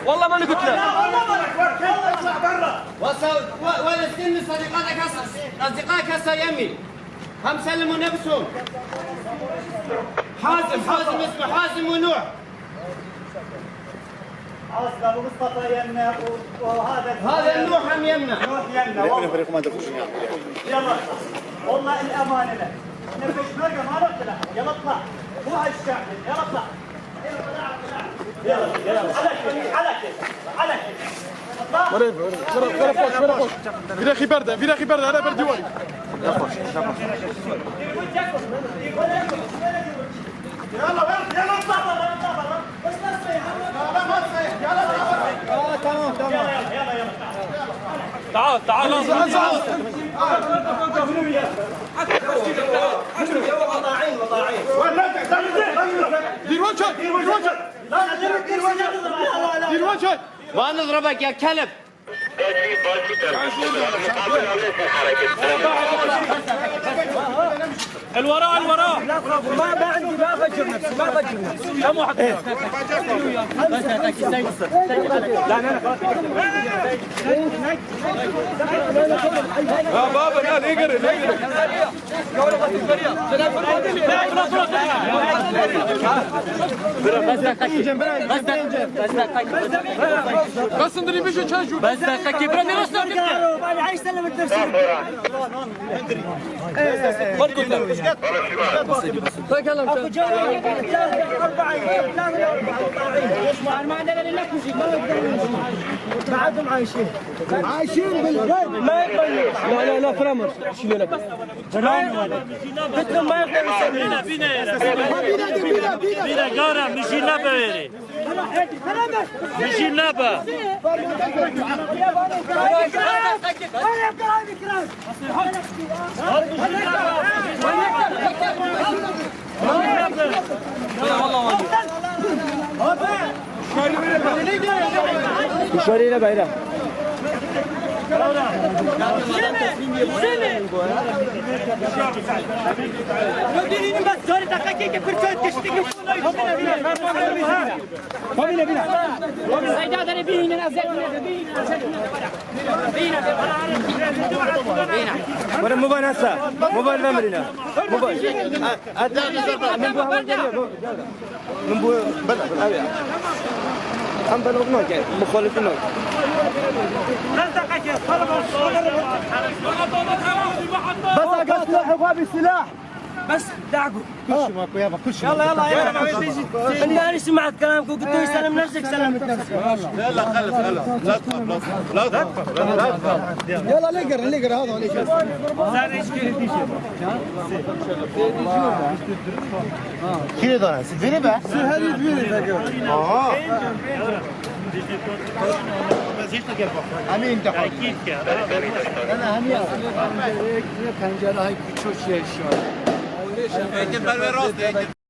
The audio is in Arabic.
والله ماني قلت له. اطلع برا. وين اصدقائك هسه يمي هم سلموا نفسهم. حازم اسمه حازم ونوح. عاصم ابو مصطفى يمنا هذا نوح هم يمنا. نوح يمنا. يلا والله الامانه لك. نفش مرقه ما قلت لك. يلا اطلع. مو هالشعب. يلا اطلع. يلا على كيف. في اخي برده انا بردي ولي. يلا اطلع برا. بس لا تصيح. لا ما تصيح. يلا تمام. يلا. تعال وضاعين. دير وجهك ما نضربك يا كلب. الوراء ما عندي ما بجر نفسي كم واحد يا بابا لا اقرا بس ندري بيجي تشجوا بس دقيقة برني راسنا انا عايز اسلم التفسير ما قلت اكو جوله 4 ما عندنا الا كوزي ما بعدهم عايشين بالبيت ما يقبلوا لا فرامر شيلوا لك قلت لهم ما يقبلوا بينا قارة مشي نبا ويري مشي نبا شورينا بعيدا موبايل هسه موبايل نمرنا موبايل من بو بلا هم بلغ نوك مخالف نوك بس اقصد حباب السلاح بس دعقوا كل شيء ماكو يابا كل شيء يلا انا سمعت كلامكم قلت لي سلم نفسك سلمت نفسك لا خلف لا تخاف يلا نقرا هذا اللي شاف كذا سفيني بقى هذه فيني همین دفعه أكيد كده انا هميا پنجره های کوچوچیه شما